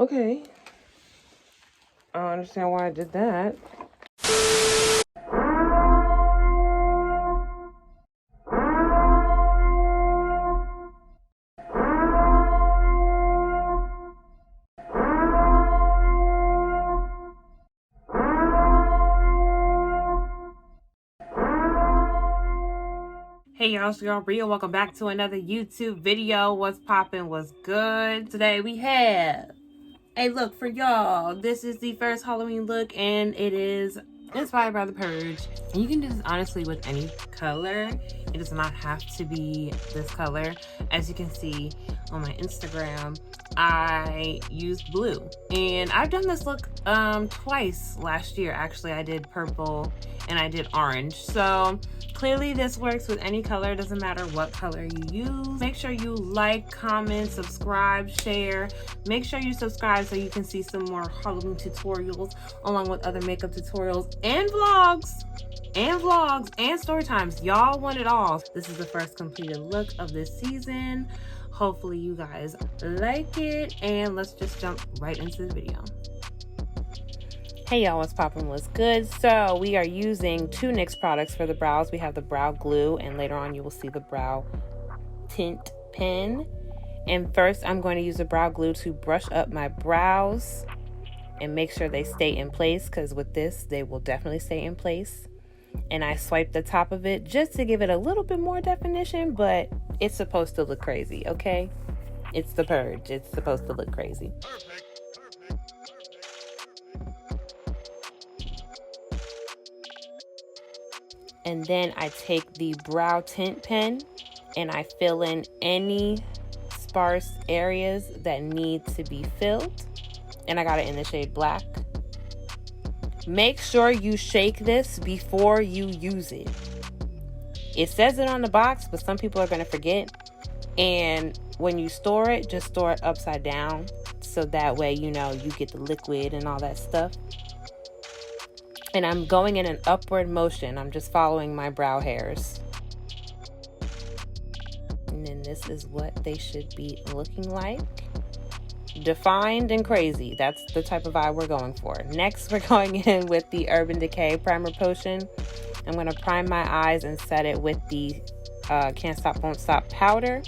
Okay. I don't understand why I did that. Hey y'all, it's your girl Bria. Welcome back to another YouTube video. What's poppin'? What's good? Today we have a look for y'all. This is the first Halloween look and it is inspired by the Purge. And you can do this honestly with any color. It does not have to be this color. As you can see on my Instagram, I used blue. And I've done this look twice last year. Actually, I did purple and I did orange. So clearly this works with any color. Doesn't matter what color you use. Make sure you like, comment, subscribe, share. Make sure you subscribe so you can see some more Halloween tutorials along with other makeup tutorials and vlogs and story times. Y'all want it all. This is the first completed look of this season. Hopefully you guys like it, and let's just jump right into the video. Hey y'all, what's poppin'? What's good? So we are using two NYX products for the brows. We have the brow glue, and later on you will see the brow tint pen. And first I'm going to use the brow glue to brush up my brows and make sure they stay in place, because with this they will definitely stay in place. And I swipe the top of it just to give it a little bit more definition, but it's supposed to look crazy, okay? It's the Purge. It's supposed to look crazy. And then I take the brow tint pen and I fill in any sparse areas that need to be filled. And I got it in the shade black. Make sure you shake this before you use it. It says it on the box, but some people are going to forget. And when you store it, just store it upside down. So that way, you know, you get the liquid and all that stuff. And I'm going in an upward motion. I'm just following my brow hairs. And then this is what they should be looking like. Defined and crazy. That's the type of vibe we're going for. Next, we're going in with the Urban Decay Primer Potion. I'm going to prime my eyes and set it with the Can't Stop Won't Stop powder.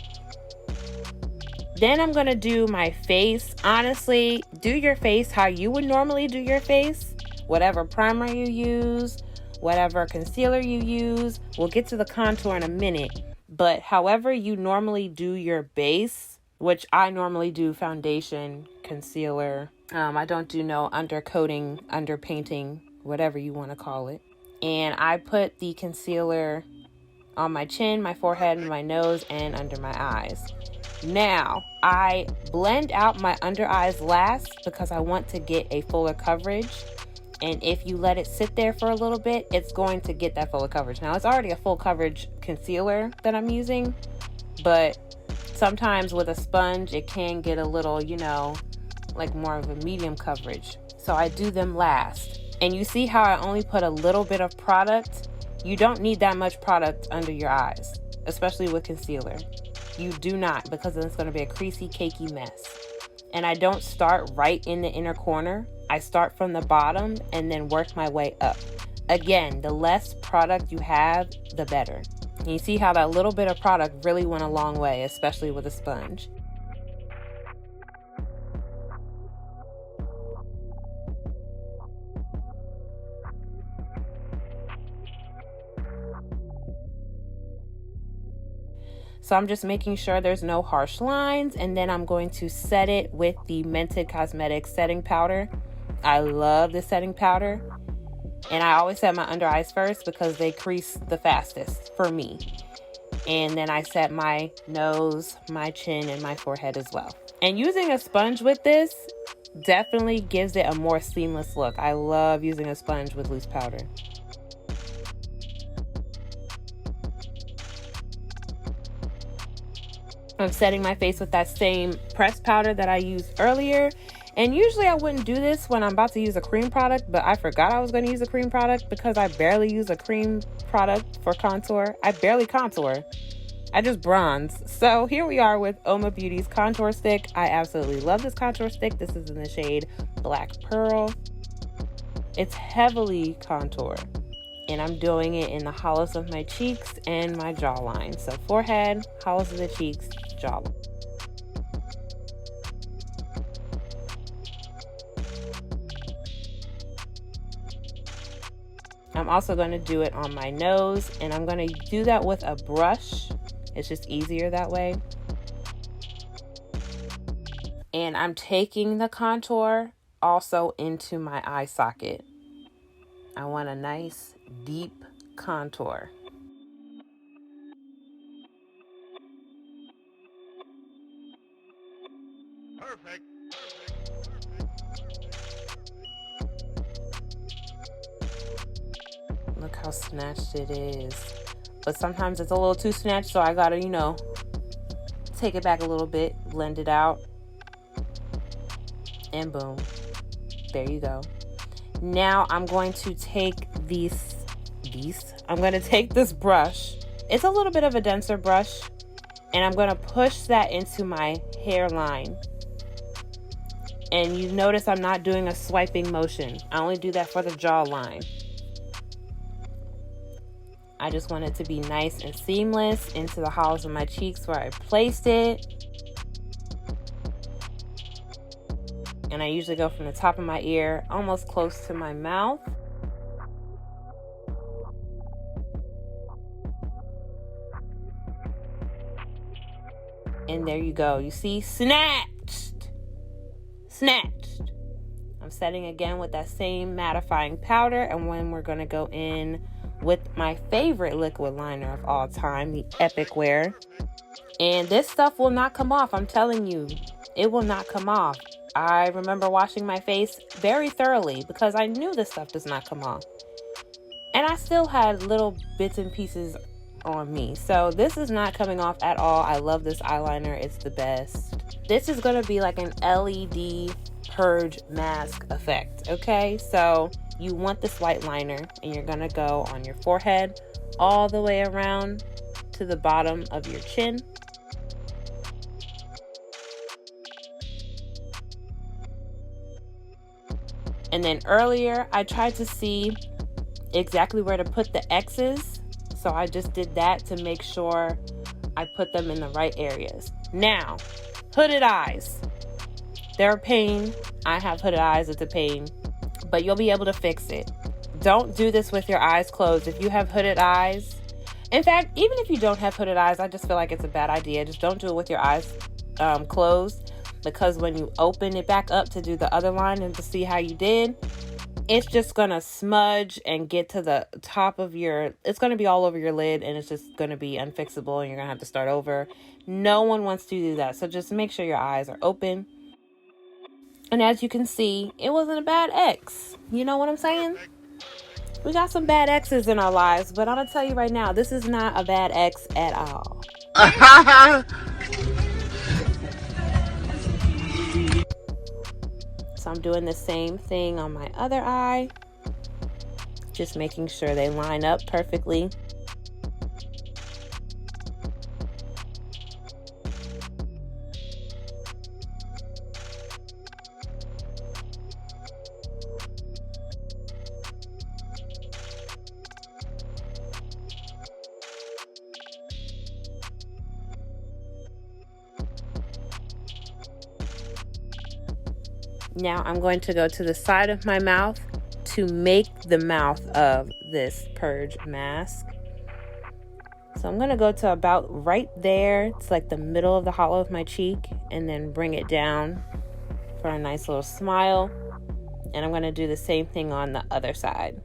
Then I'm going to do my face. Honestly, do your face how you would normally do your face. Whatever primer you use, whatever concealer you use. We'll get to the contour in a minute. But however you normally do your base, which I normally do foundation, concealer. I don't do no undercoating, underpainting, whatever you want to call it. And I put the concealer on my chin, my forehead, my nose, and under my eyes. Now, I blend out my under eyes last because I want to get a fuller coverage. And if you let it sit there for a little bit, it's going to get that fuller coverage. Now, it's already a full coverage concealer that I'm using, but sometimes with a sponge, it can get a little, you know, like more of a medium coverage. So I do them last. And you see how I only put a little bit of product? You don't need that much product under your eyes, especially with concealer. You do not, because then it's going to be a creasy, cakey mess. And I don't start right in the inner corner. I start from the bottom and then work my way up. Again, the less product you have, the better. And you see how that little bit of product really went a long way, especially with a sponge. So I'm just making sure there's no harsh lines, and then I'm going to set it with the Mented Cosmetics setting powder. I love the setting powder. And I always set my under eyes first because they crease the fastest for me. And then I set my nose, my chin, and my forehead as well. And using a sponge with this definitely gives it a more seamless look. I love using a sponge with loose powder. I'm setting my face with that same pressed powder that I used earlier. And usually I wouldn't do this when I'm about to use a cream product, but I forgot I was going to use a cream product because I barely use a cream product for contour. I barely contour. I just bronze. So here we are with Oma Beauty's contour stick. I absolutely love this contour stick. This is in the shade Black Pearl. It's heavily contour, and I'm doing it in the hollows of my cheeks and my jawline. So forehead, hollows of the cheeks, jawline. I'm also going to do it on my nose, and I'm going to do that with a brush. It's just easier that way. And I'm taking the contour also into my eye socket. I want a nice deep contour. Perfect. Look how snatched it is. But sometimes it's a little too snatched, so I gotta, take it back a little bit, blend it out, and boom. There you go. Now I'm going to take I'm going to take this brush. It's a little bit of a denser brush, and I'm going to push that into my hairline. And you notice I'm not doing a swiping motion. I only do that for the jawline. I just want it to be nice and seamless into the hollows of my cheeks where I placed it. And I usually go from the top of my ear almost close to my mouth. And there you go. You see, snatched. I'm setting again with that same mattifying powder, and when we're going to go in with my favorite liquid liner of all time, the Epic Wear. And this stuff will not come off. I'm telling you, it will not come off. I remember washing my face very thoroughly because I knew this stuff does not come off. And I still had little bits and pieces on me. So this is not coming off at all. I love this eyeliner. It's the best. This is going to be like an LED Purge mask effect. Okay, so you want this white liner, and you're going to go on your forehead all the way around to the bottom of your chin. And then earlier, I tried to see exactly where to put the X's. So I just did that to make sure I put them in the right areas. Now, hooded eyes. They're a pain. I have hooded eyes. It's a pain. But you'll be able to fix it. Don't do this with your eyes closed. If you have hooded eyes, in fact, even if you don't have hooded eyes, I just feel like it's a bad idea. Just don't do it with your eyes closed. Because when you open it back up to do the other line and to see how you did, it's just going to smudge and get to the top of it's going to be all over your lid, and it's just going to be unfixable, and you're going to have to start over. No one wants to do that. So just make sure your eyes are open. And as you can see, it wasn't a bad X. You know what I'm saying? We got some bad X's in our lives, but I'm going to tell you right now, this is not a bad X at all. So I'm doing the same thing on my other eye, just making sure they line up perfectly. Now I'm going to go to the side of my mouth to make the mouth of this Purge mask. So I'm going to go to about right there. It's like the middle of the hollow of my cheek, and then bring it down for a nice little smile. And I'm going to do the same thing on the other side.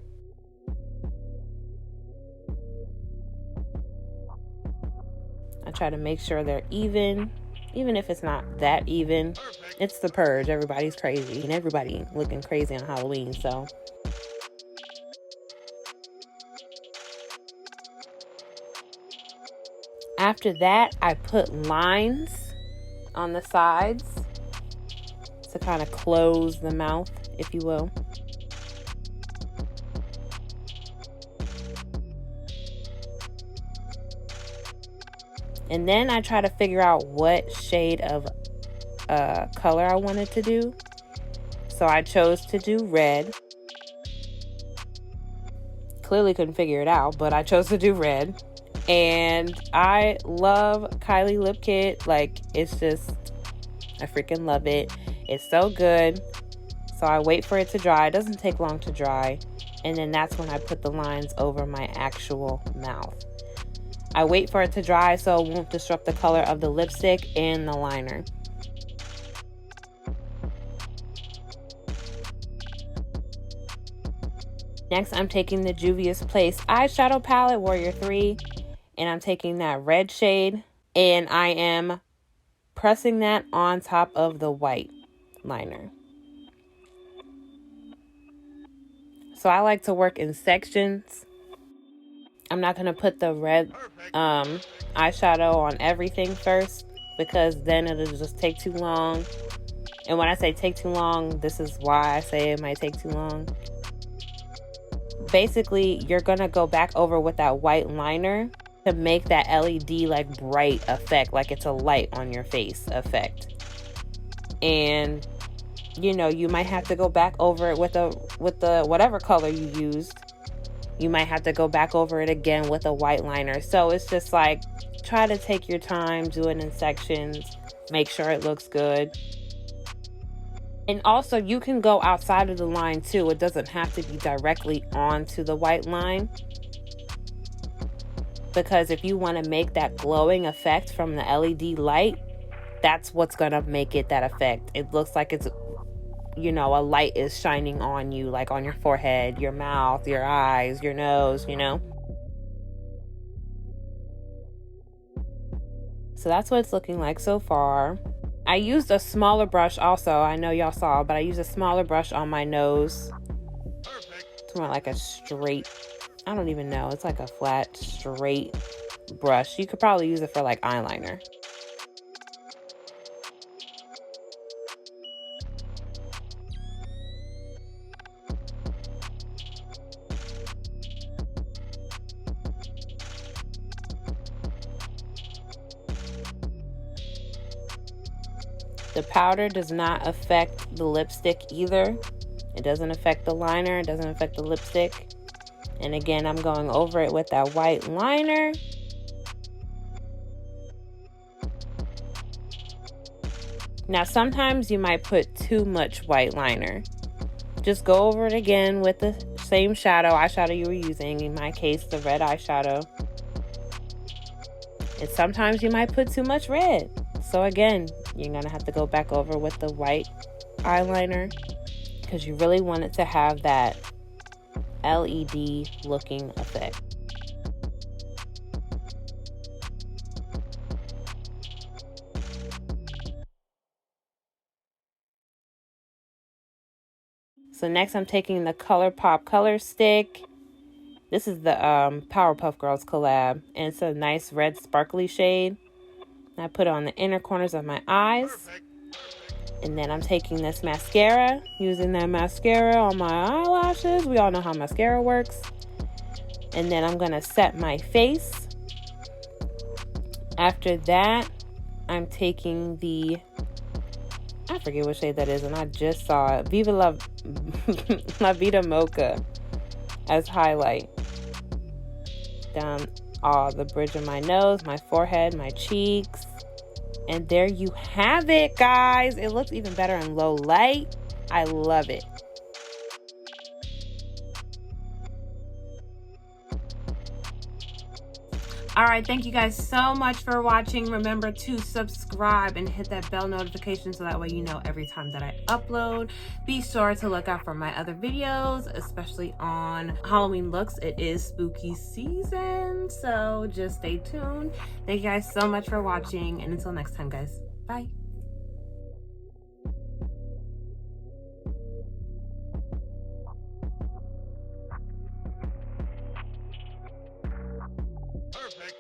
I try to make sure they're even if it's not that even. It's the Purge. Everybody's crazy, and everybody looking crazy on Halloween, so. After that, I put lines on the sides to kind of close the mouth, if you will. And then I try to figure out what shade of color I wanted to do. So I chose to do red. Clearly couldn't figure it out, but I chose to do red. And I love Kylie Lip Kit. Like, it's just, I freaking love it. It's so good. So I wait for it to dry. It doesn't take long to dry. And then that's when I put the lines over my actual mouth. I wait for it to dry so it won't disrupt the color of the lipstick and the liner. Next, I'm taking the Juvia's Place eyeshadow palette, Warrior 3, and I'm taking that red shade, and I am pressing that on top of the white liner. So I like to work in sections. I'm not going to put the red eyeshadow on everything first, because then it'll just take too long. And when I say take too long, this is why I say it might take too long. Basically, you're going to go back over with that white liner to make that LED like bright effect, like it's a light on your face effect. And you know, you might have to go back over it with the whatever color you used. You might have to go back over it again with a white liner. So it's just like, try to take your time, do it in sections, make sure it looks good. And also, you can go outside of the line too. It doesn't have to be directly onto the white line. Because if you want to make that glowing effect from the LED light, that's what's going to make it that effect. It looks like it's, you know, a light is shining on you, like on your forehead, your mouth, your eyes, your nose, you know. So that's what it's looking like so far. I used a smaller brush also. I know y'all saw, but I used a smaller brush on my nose. It's more like a straight, I don't even know. It's like a flat, straight brush. You could probably use it for like eyeliner. The powder does not affect the lipstick either. It doesn't affect the liner. It doesn't affect the lipstick. And again, I'm going over it with that white liner. Now, sometimes you might put too much white liner. Just go over it again with the same eyeshadow you were using. In my case, the red eyeshadow. And sometimes you might put too much red. So again, you're going to have to go back over with the white eyeliner, because you really want it to have that LED looking effect. So next I'm taking the ColourPop color stick. This is the Powerpuff Girls collab, and it's a nice red sparkly shade. I put it on the inner corners of my eyes. And then I'm taking this mascara, using that mascara on my eyelashes. We all know how mascara works. And then I'm going to set my face. After that, I'm taking the, I forget what shade that is, and I just saw it, Viva La Vida Mocha as highlight. Down all the bridge of my nose, my forehead, my cheeks. And there you have it, guys. It looks even better in low light. I love it. All right, thank you guys so much for watching. Remember to subscribe and hit that bell notification so that way you know every time that I upload. Be sure to look out for my other videos, especially on Halloween looks. It is spooky season, so just stay tuned. Thank you guys so much for watching, and until next time, guys, bye. Perfect.